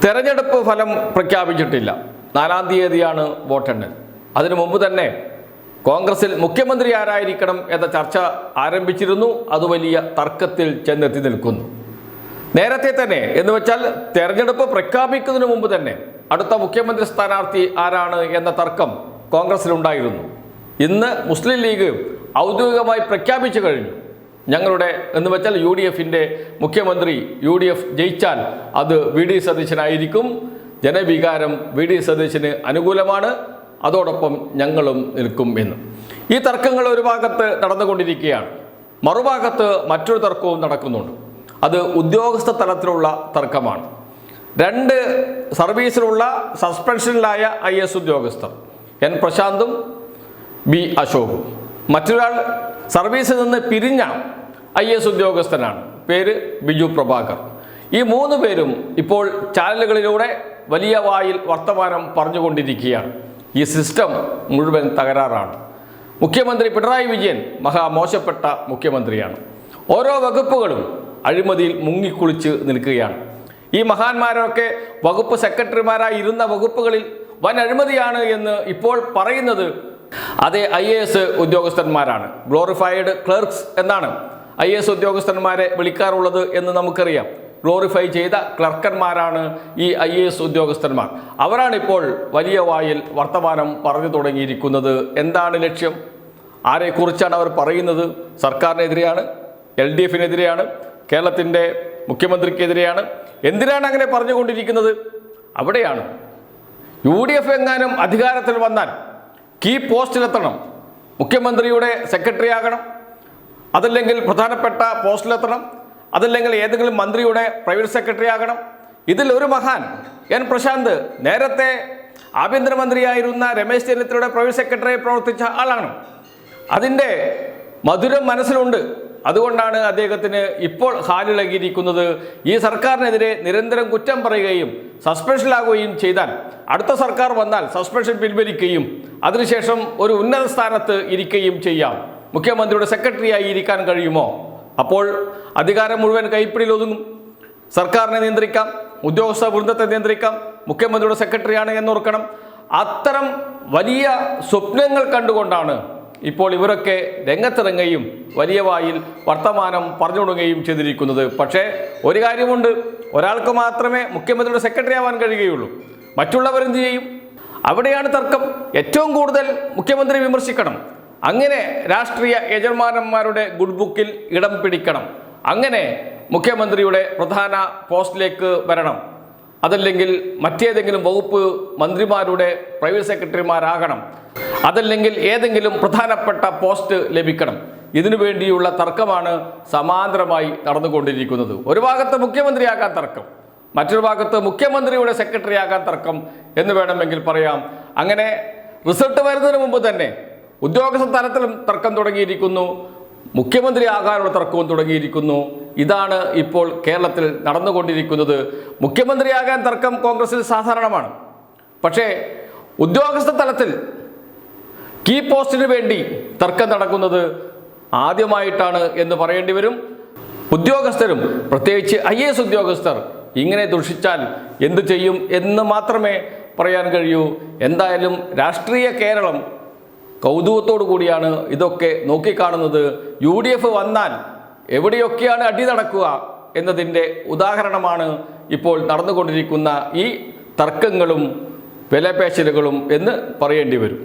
തെരഞ്ഞെടുപ്പ് ഫലം പ്രഖ്യാപിച്ചിട്ടില്ല. 4-ാം തീയതിയാണ് വോട്ടെണ്ണൽ. അതിനു മുമ്പ് തന്നെ കോൺഗ്രസിൽ മുഖ്യമന്ത്രി ആരായിരിക്കണം എന്ന ചർച്ച ആരംഭിച്ചിരുന്നു. അത് വലിയ തർക്കത്തിൽ ചെന്നെത്തി നിൽക്കുന്നു. നേരത്തെ തന്നെ എന്ന് വെച്ചാൽ തെരഞ്ഞെടുപ്പ് പ്രഖ്യാപിക്കുന്നതിന് മുമ്പ് തന്നെ അടുത്ത മുഖ്യമന്ത്രി സ്ഥാനാർത്ഥി ആരാണ് എന്ന തർക്കം കോൺഗ്രസിലുണ്ടായിരുന്നു. ഇന്ന് മുസ്ലിം ലീഗ് ഔദ്യോഗികമായി പ്രഖ്യാപിച്ചു കഴിഞ്ഞു. ഞങ്ങളുടെ എന്ന് വെച്ചാൽ UDFിൻ്റെ മുഖ്യമന്ത്രി UDF ജയിച്ചാൽ അത് VD സതീശനായിരിക്കും. ജനവികാരം VD സതീശന് അനുകൂലമാണ്, അതോടൊപ്പം ഞങ്ങളും നിൽക്കും എന്ന്. ഈ തർക്കങ്ങൾ ഒരു ഭാഗത്ത് നടന്നുകൊണ്ടിരിക്കുകയാണ്. മറുഭാഗത്ത് മറ്റൊരു തർക്കവും നടക്കുന്നുണ്ട്. അത് ഉദ്യോഗസ്ഥ തലത്തിലുള്ള തർക്കമാണ്. 2 സർവീസിലുള്ള സസ്പെൻഷനിലായ IAS ഉദ്യോഗസ്ഥർ N പ്രശാന്തും B അശോകും. മറ്റൊരാൾ സർവീസിൽ നിന്ന് പിരിഞ്ഞ IAS ഉദ്യോഗസ്ഥനാണ്, പേര് ബിജു പ്രഭാകർ. ഈ 3 പേരും ഇപ്പോൾ ചാനലുകളിലൂടെ വലിയ വായിൽ വർത്തമാനം പറഞ്ഞുകൊണ്ടിരിക്കുകയാണ്. ഈ സിസ്റ്റം മുഴുവൻ തകരാറാണ്. മുഖ്യമന്ത്രി പിണറായി വിജയൻ മഹാമോശപ്പെട്ട മുഖ്യമന്ത്രിയാണ്. ഓരോ വകുപ്പുകളും അഴിമതിയിൽ മുങ്ങിക്കുളിച്ച് നിൽക്കുകയാണ്. ഈ മഹാന്മാരൊക്കെ വകുപ്പ് സെക്രട്ടറിമാരായി ഇരുന്ന വകുപ്പുകളിൽ വൻ അഴിമതിയാണ് എന്ന് ഇപ്പോൾ പറയുന്നത് അതേ IAS ഉദ്യോഗസ്ഥന്മാരാണ്. ഗ്ലോറിഫൈഡ് ക്ലർക്സ് എന്നാണ് IAS ഉദ്യോഗസ്ഥന്മാരെ വിളിക്കാറുള്ളത് എന്ന് നമുക്കറിയാം. ഗ്ലോറിഫൈ ചെയ്ത ക്ലർക്കന്മാരാണ് ഈ IAS ഉദ്യോഗസ്ഥന്മാർ. അവരാണിപ്പോൾ വലിയ വായിൽ വർത്തമാനം പറഞ്ഞു തുടങ്ങിയിരിക്കുന്നത്. എന്താണ് ലക്ഷ്യം? ആരെക്കുറിച്ചാണ് അവർ പറയുന്നത്? സർക്കാരിനെതിരെയാണ്, LDFിനെതിരെയാണ്, കേരളത്തിൻ്റെ മുഖ്യമന്ത്രിക്കെതിരെയാണ്. എന്തിനാണ് അങ്ങനെ പറഞ്ഞുകൊണ്ടിരിക്കുന്നത്? അവിടെയാണ് UDF എങ്ങാനും അധികാരത്തിൽ വന്നാൽ കീ പോസ്റ്റിലെത്തണം, മുഖ്യമന്ത്രിയുടെ സെക്രട്ടറി ആകണം, അതല്ലെങ്കിൽ പ്രധാനപ്പെട്ട പോസ്റ്റിലെത്തണം, അതല്ലെങ്കിൽ ഏതെങ്കിലും മന്ത്രിയുടെ പ്രൈവറ്റ് സെക്രട്ടറി ആകണം. ഇതിൽ ഒരു മഹാൻ N പ്രശാന്ത് നേരത്തെ ആഭ്യന്തരമന്ത്രിയായിരുന്ന രമേശ് ചെന്നിത്തലയുടെ പ്രൈവറ്റ് സെക്രട്ടറിയായി പ്രവർത്തിച്ച ആളാണ്. അതിൻ്റെ മധുരം മനസ്സിലുണ്ട്. അതുകൊണ്ടാണ് അദ്ദേഹത്തിന് ഇപ്പോൾ ഹാലിളകിയിരിക്കുന്നത്. ഈ സർക്കാരിനെതിരെ നിരന്തരം കുറ്റം പറയുകയും സസ്പെൻഷനിലാകുകയും ചെയ്താൽ അടുത്ത സർക്കാർ വന്നാൽ സസ്പെൻഷൻ പിൻവലിക്കുകയും അതിനുശേഷം ഒരു ഉന്നത സ്ഥാനത്ത് ഇരിക്കുകയും ചെയ്യാം. മുഖ്യമന്ത്രിയുടെ സെക്രട്ടറിയായി ഇരിക്കാൻ കഴിയുമോ? അപ്പോൾ അധികാരം മുഴുവൻ കൈപ്പിടിയിൽ ഒതുങ്ങും. സർക്കാരിനെ നിയന്ത്രിക്കാം, ഉദ്യോഗസ്ഥ വൃന്ദത്തെ നിയന്ത്രിക്കാം, മുഖ്യമന്ത്രിയുടെ സെക്രട്ടറിയാണ് എന്നോർക്കണം. അത്തരം വലിയ സ്വപ്നങ്ങൾ കണ്ടുകൊണ്ടാണ് ഇപ്പോൾ ഇവരൊക്കെ രംഗത്തിറങ്ങുകയും വലിയ വായിൽ വർത്തമാനം പറഞ്ഞു തുടങ്ങുകയും ചെയ്തിരിക്കുന്നത്. പക്ഷേ ഒരു കാര്യമുണ്ട്, ഒരാൾക്ക് മാത്രമേ മുഖ്യമന്ത്രിയുടെ സെക്രട്ടറി ആവാൻ കഴിയുകയുള്ളൂ. മറ്റുള്ളവരെന്ത് ചെയ്യും? അവിടെയാണ് തർക്കം. ഏറ്റവും കൂടുതൽ മുഖ്യമന്ത്രി വിമർശിക്കണം, അങ്ങനെ രാഷ്ട്രീയ യജമാനന്മാരുടെ ഗുഡ് ബുക്കിൽ ഇടം പിടിക്കണം, അങ്ങനെ മുഖ്യമന്ത്രിയുടെ പ്രധാന പോസ്റ്റിലേക്ക് വരണം, അതല്ലെങ്കിൽ മറ്റേതെങ്കിലും വകുപ്പ് മന്ത്രിമാരുടെ പ്രൈവറ്റ് സെക്രട്ടറിമാരാകണം, അതല്ലെങ്കിൽ ഏതെങ്കിലും പ്രധാനപ്പെട്ട പോസ്റ്റ് ലഭിക്കണം. ഇതിനു വേണ്ടിയുള്ള തർക്കമാണ് സമാന്തരമായി നടന്നുകൊണ്ടിരിക്കുന്നത്. ഒരു ഭാഗത്ത് മുഖ്യമന്ത്രിയാകാൻ തർക്കം, മറ്റൊരു ഭാഗത്ത് മുഖ്യമന്ത്രിയുടെ സെക്രട്ടറി ആകാൻ തർക്കം എന്ന് വേണമെങ്കിൽ പറയാം. അങ്ങനെ റിസൾട്ട് വരുന്നതിന് മുമ്പ് തന്നെ ഉദ്യോഗസ്ഥ തലത്തിലും തർക്കം തുടങ്ങിയിരിക്കുന്നു, മുഖ്യമന്ത്രി ആകാനുള്ള തർക്കവും തുടങ്ങിയിരിക്കുന്നു. ഇതാണ് ഇപ്പോൾ കേരളത്തിൽ നടന്നുകൊണ്ടിരിക്കുന്നത്. മുഖ്യമന്ത്രിയാകാൻ തർക്കം കോൺഗ്രസിൽ സാധാരണമാണ്. പക്ഷേ ഉദ്യോഗസ്ഥ തലത്തിൽ കീ പോസ്റ്റിന് വേണ്ടി തർക്കം നടക്കുന്നത് ആദ്യമായിട്ടാണ് എന്ന് പറയേണ്ടി വരും. ഉദ്യോഗസ്ഥരും പ്രത്യേകിച്ച് IAS ഉദ്യോഗസ്ഥർ ഇങ്ങനെ ദുഷിച്ചാൽ എന്തു ചെയ്യും എന്ന് മാത്രമേ പറയാൻ കഴിയൂ. എന്തായാലും രാഷ്ട്രീയ കേരളം കൗതുകത്തോടു കൂടിയാണ് ഇതൊക്കെ നോക്കിക്കാണുന്നത്. UDF വന്നാൽ എവിടെയൊക്കെയാണ് അടി നടക്കുക എന്നതിൻ്റെ ഉദാഹരണമാണ് ഇപ്പോൾ നടന്നുകൊണ്ടിരിക്കുന്ന ഈ തർക്കങ്ങളും വിലപേശലുകളും എന്ന് പറയേണ്ടി വരും.